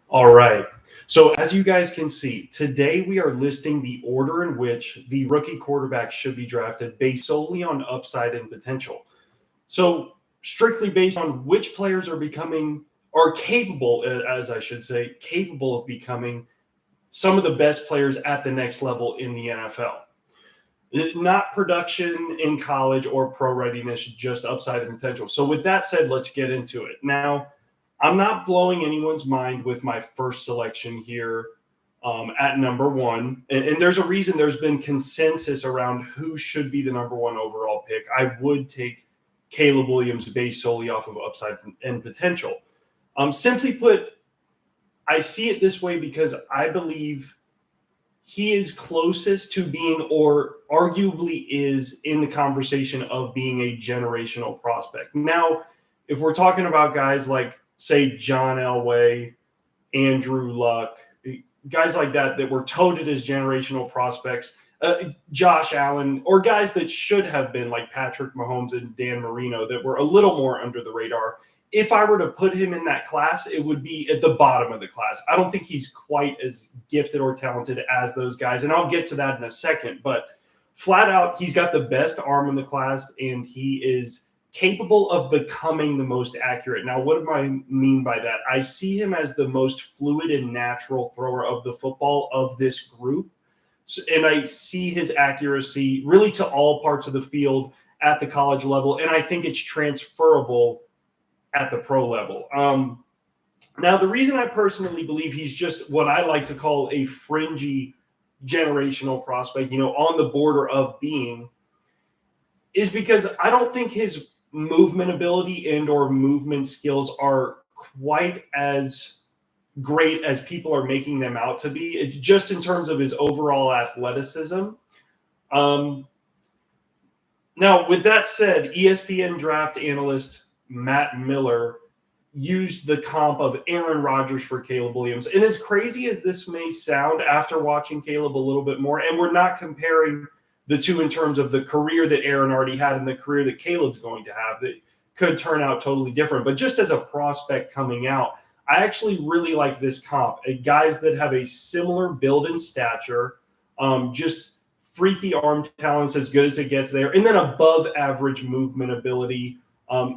All right. So, as you guys can see, today we are listing the order in which the rookie quarterback should be drafted based solely on upside and potential. So, strictly based on which players are capable, as I should say, capable of becoming some of the best players at the next level in the NFL. Not production in college or pro readiness, just upside and potential. So, with that said, let's get into it. Now, I'm not blowing anyone's mind with my first selection here at number one. And there's a reason there's been consensus around who should be the number one overall pick. I would take Caleb Williams based solely off of upside and potential. Simply put, I see it this way because I believe he is closest to being, or arguably is, in the conversation of being a generational prospect. Now, if we're talking about guys like, say, John Elway, Andrew Luck, guys like that were touted as generational prospects, Josh Allen, or guys that should have been like Patrick Mahomes and Dan Marino that were a little more under the radar. If I were to put him in that class, it would be at the bottom of the class. I don't think he's quite as gifted or talented as those guys, and I'll get to that in a second. But flat out, he's got the best arm in the class, and he is capable of becoming the most accurate. Now, what do I mean by that? I see him as the most fluid and natural thrower of the football of this group. And I see his accuracy really to all parts of the field at the college level. And I think it's transferable at the pro level. Now, the reason I personally believe he's just what I like to call a fringy generational prospect, on the border of being, is because I don't think his movement ability and or movement skills are quite as great as people are making them out to be. It's just in terms of his overall athleticism. Now, with that said, ESPN draft analyst Matt Miller used the comp of Aaron Rodgers for Caleb Williams. And as crazy as this may sound after watching Caleb a little bit more, and we're not comparing the two in terms of the career that Aaron already had and the career that Caleb's going to have, that could turn out totally different. But just as a prospect coming out, I actually really like this comp. Guys that have a similar build and stature, just freaky arm talents as good as it gets there, and then above average movement ability.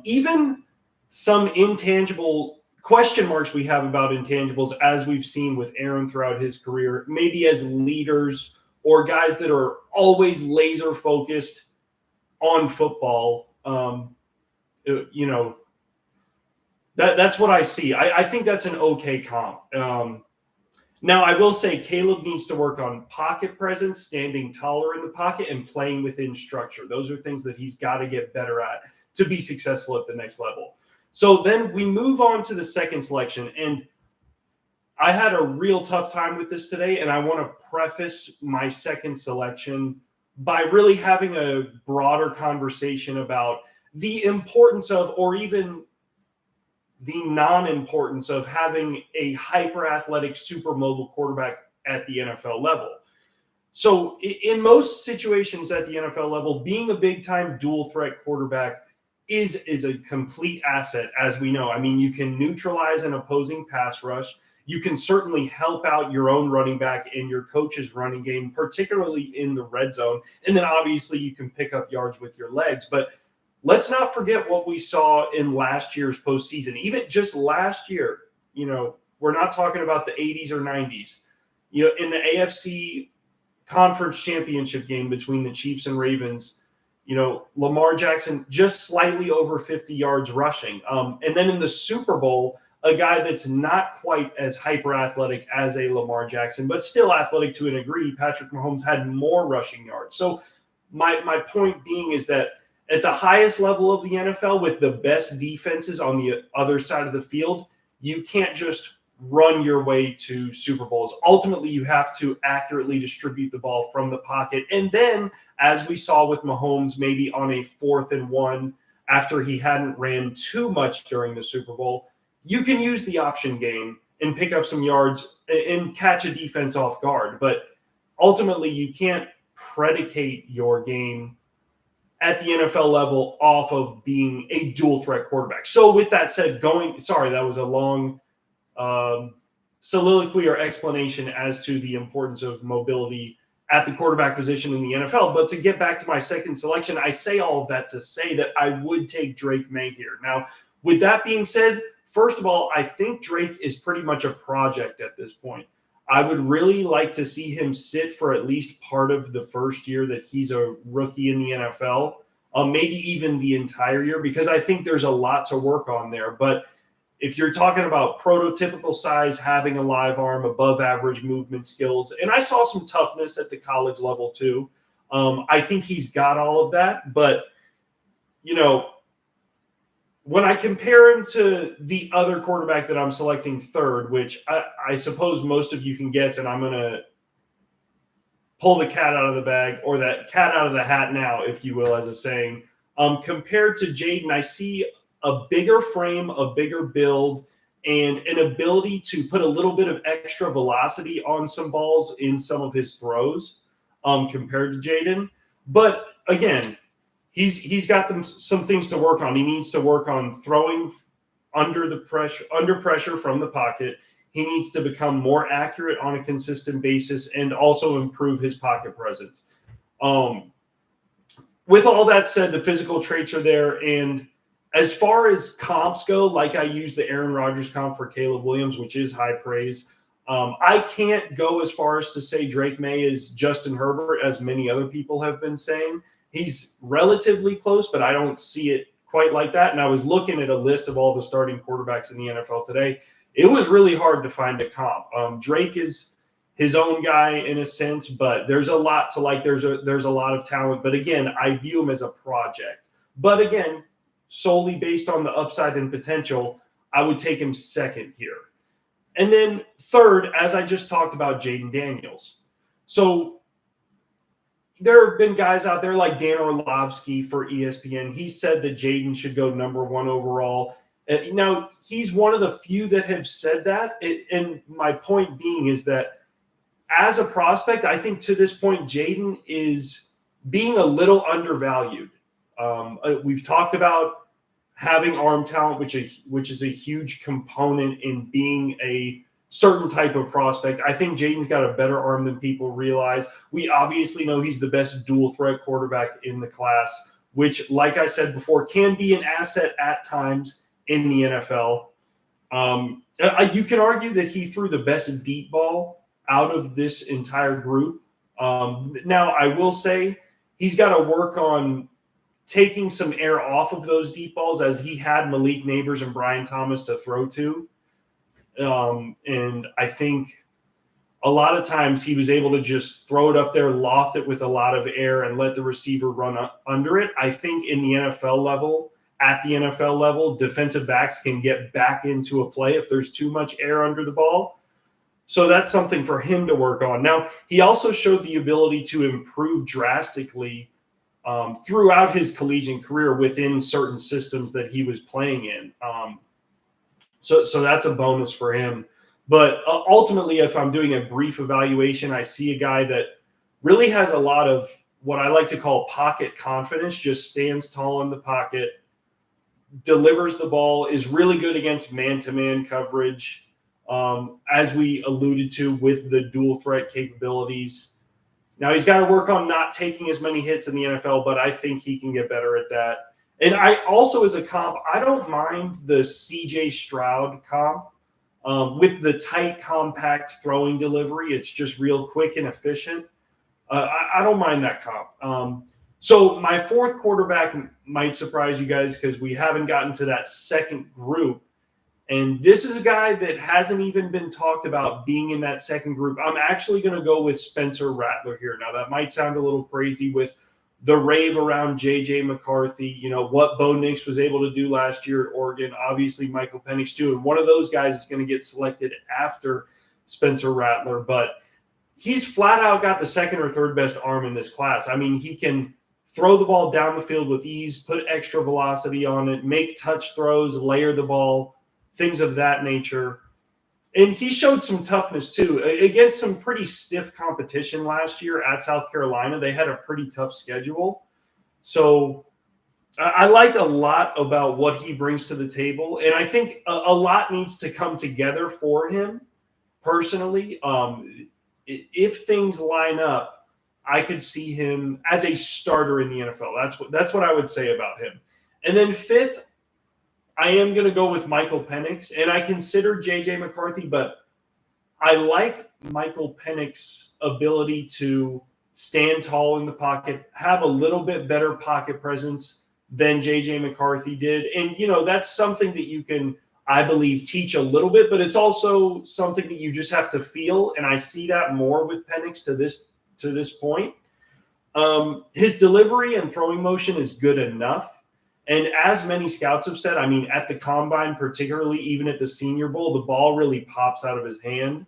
Even some intangible question marks we have about intangibles, as we've seen with Aaron throughout his career, maybe as leaders or guys that are always laser focused on football. That's what I see. I think that's an okay comp. Now, I will say Caleb needs to work on pocket presence, standing taller in the pocket, and playing within structure. Those are things that he's got to get better at to be successful at the next level. So then we move on to the second selection. And I had a real tough time with this today, and I want to preface my second selection by really having a broader conversation about the importance of, or even the non-importance of, having a hyper-athletic, super mobile quarterback at the NFL level. So in most situations at the NFL level, being a big-time dual-threat quarterback is a complete asset, as we know. I mean, you can neutralize an opposing pass rush. You can certainly help out your own running back and your coach's running game, particularly in the red zone. And then obviously you can pick up yards with your legs. But let's not forget what we saw in last year's postseason. Even just last year, we're not talking about the 80s or 90s. In the AFC Conference Championship game between the Chiefs and Ravens, Lamar Jackson just slightly over 50 yards rushing. And then in the Super Bowl, a guy that's not quite as hyper athletic as a Lamar Jackson, but still athletic to a degree, Patrick Mahomes, had more rushing yards. So my point being is that at the highest level of the NFL, with the best defenses on the other side of the field, you can't just run your way to Super Bowls. Ultimately, you have to accurately distribute the ball from the pocket. And then, as we saw with Mahomes, maybe on a 4th and 1, after he hadn't ran too much during the Super Bowl, you can use the option game and pick up some yards and catch a defense off guard. But ultimately, you can't predicate your game at the NFL level off of being a dual threat quarterback. So with that said, that was a long soliloquy or explanation as to the importance of mobility at the quarterback position in the NFL. But to get back to my second selection, I say all of that to say that I would take Drake Maye here. Now, with that being said, first of all, I think Drake is pretty much a project at this point. I would really like to see him sit for at least part of the first year that he's a rookie in the NFL, maybe even the entire year, because I think there's a lot to work on there. But if you're talking about prototypical size, having a live arm, above average movement skills, and I saw some toughness at the college level too. I think he's got all of that. But, you know, when I compare him to the other quarterback that I'm selecting third, which I suppose most of you can guess, and I'm going to pull the cat out of the bag, or that cat out of the hat now, if you will, as a saying, compared to Jayden, I see a bigger frame, a bigger build, and an ability to put a little bit of extra velocity on some balls in some of his throws compared to Jayden. But again, he's got some things to work on. He needs to work on throwing under pressure from the pocket. He needs to become more accurate on a consistent basis and also improve his pocket presence. With all that said, the physical traits are there. And as far as comps go, like I used the Aaron Rodgers comp for Caleb Williams, which is high praise. I can't go as far as to say Drake Maye is Justin Herbert, as many other people have been saying. He's relatively close, but I don't see it quite like that. And I was looking at a list of all the starting quarterbacks in the NFL today. It was really hard to find a comp. Drake is his own guy in a sense, but there's a lot to like. There's a lot of talent. But again, I view him as a project. But again, solely based on the upside and potential, I would take him second here. And then third, as I just talked about, Jayden Daniels. So there have been guys out there like Dan Orlovsky for ESPN. He said that Jayden should go number 1 overall. Now, he's one of the few that have said that. And my point being is that as a prospect, I think to this point, Jayden is being a little undervalued. We've talked about having arm talent, which is a huge component in being a certain type of prospect. I think Jayden's got a better arm than people realize. We obviously know he's the best dual threat quarterback in the class, which, like I said before, can be an asset at times in the NFL. You can argue that he threw the best deep ball out of this entire group. Now, I will say he's got to work on taking some air off of those deep balls, as he had Malik Nabers and Brian Thomas to throw to. And I think a lot of times he was able to just throw it up there, loft it with a lot of air, and let the receiver run under it. I think at the NFL level, defensive backs can get back into a play if there's too much air under the ball. So that's something for him to work on. Now, he also showed the ability to improve drastically throughout his collegiate career within certain systems that he was playing in. So that's a bonus for him. But ultimately, if I'm doing a brief evaluation, I see a guy that really has a lot of what I like to call pocket confidence, just stands tall in the pocket, delivers the ball, is really good against man-to-man coverage, as we alluded to with the dual threat capabilities. Now, he's got to work on not taking as many hits in the NFL, but I think he can get better at that. And I also, as a comp, I don't mind the CJ Stroud comp with the tight, compact throwing delivery. It's just real quick and efficient. I don't mind that comp. So my fourth quarterback might surprise you guys because we haven't gotten to that second group. And this is a guy that hasn't even been talked about being in that second group. I'm actually going to go with Spencer Rattler here. Now, that might sound a little crazy with the rave around J.J. McCarthy, you know, what Bo Nix was able to do last year at Oregon, obviously Michael Penix too. And one of those guys is going to get selected after Spencer Rattler. But he's flat out got the second or third best arm in this class. I mean, he can throw the ball down the field with ease, put extra velocity on it, make touch throws, layer the ball, things of that nature. And he showed some toughness too against some pretty stiff competition last year at South Carolina. They had a pretty tough schedule. So I like a lot about what he brings to the table. And I think a lot needs to come together for him personally, if things line up, I could see him as a starter in the NFL. That's what I would say about him. And then fifth, I am going to go with Michael Penix, and I consider J.J. McCarthy, but I like Michael Penix's ability to stand tall in the pocket, have a little bit better pocket presence than J.J. McCarthy did. And, that's something that you can, I believe, teach a little bit, but it's also something that you just have to feel. And I see that more with Penix to this point. His delivery and throwing motion is good enough. And as many scouts have said, I mean, at the combine, particularly even at the Senior Bowl, the ball really pops out of his hand.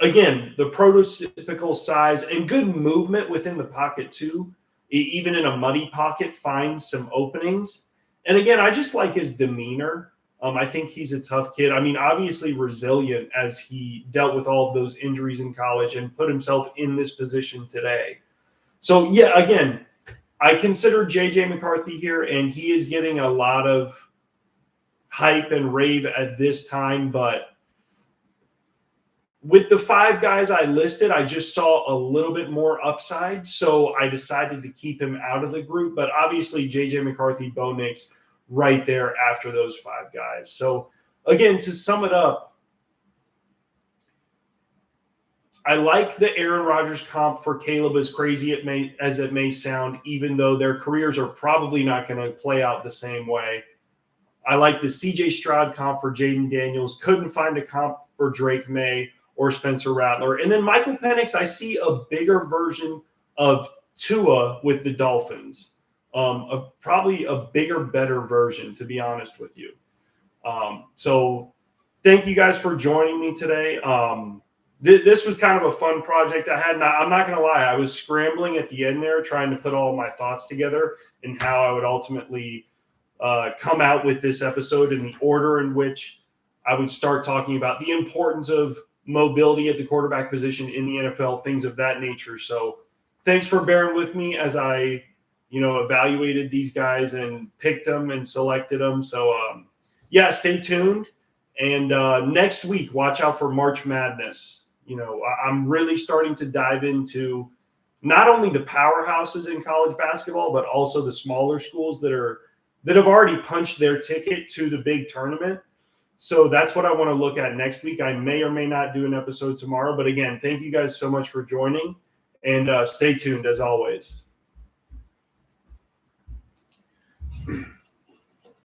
Again, the prototypical size and good movement within the pocket too, even in a muddy pocket, finds some openings. And again, I just like his demeanor. I think he's a tough kid. I mean, obviously resilient as he dealt with all of those injuries in college and put himself in this position today. So, yeah, again, I consider J.J. McCarthy here, and he is getting a lot of hype and rave at this time. But with the 5 guys I listed, I just saw a little bit more upside. So I decided to keep him out of the group. But obviously, J.J. McCarthy, Bo Nix, right there after those 5 guys. So, again, to sum it up, I like the Aaron Rodgers comp for Caleb, as crazy as it may sound, even though their careers are probably not going to play out the same way. I like the C.J. Stroud comp for Jaden Daniels. Couldn't find a comp for Drake May or Spencer Rattler. And then Michael Penix, I see a bigger version of Tua with the Dolphins. Probably a bigger, better version, to be honest with you. So thank you guys for joining me today. This was kind of a fun project. I'm not going to lie, I was scrambling at the end there trying to put all my thoughts together and how I would ultimately come out with this episode in the order in which I would start talking about the importance of mobility at the quarterback position in the NFL, things of that nature. So thanks for bearing with me as I evaluated these guys and picked them and selected them. So, stay tuned. And next week, watch out for March Madness. I'm really starting to dive into not only the powerhouses in college basketball, but also the smaller schools that have already punched their ticket to the big tournament. So that's what I want to look at next week. I may or may not do an episode tomorrow. But again, thank you guys so much for joining. And stay tuned as always.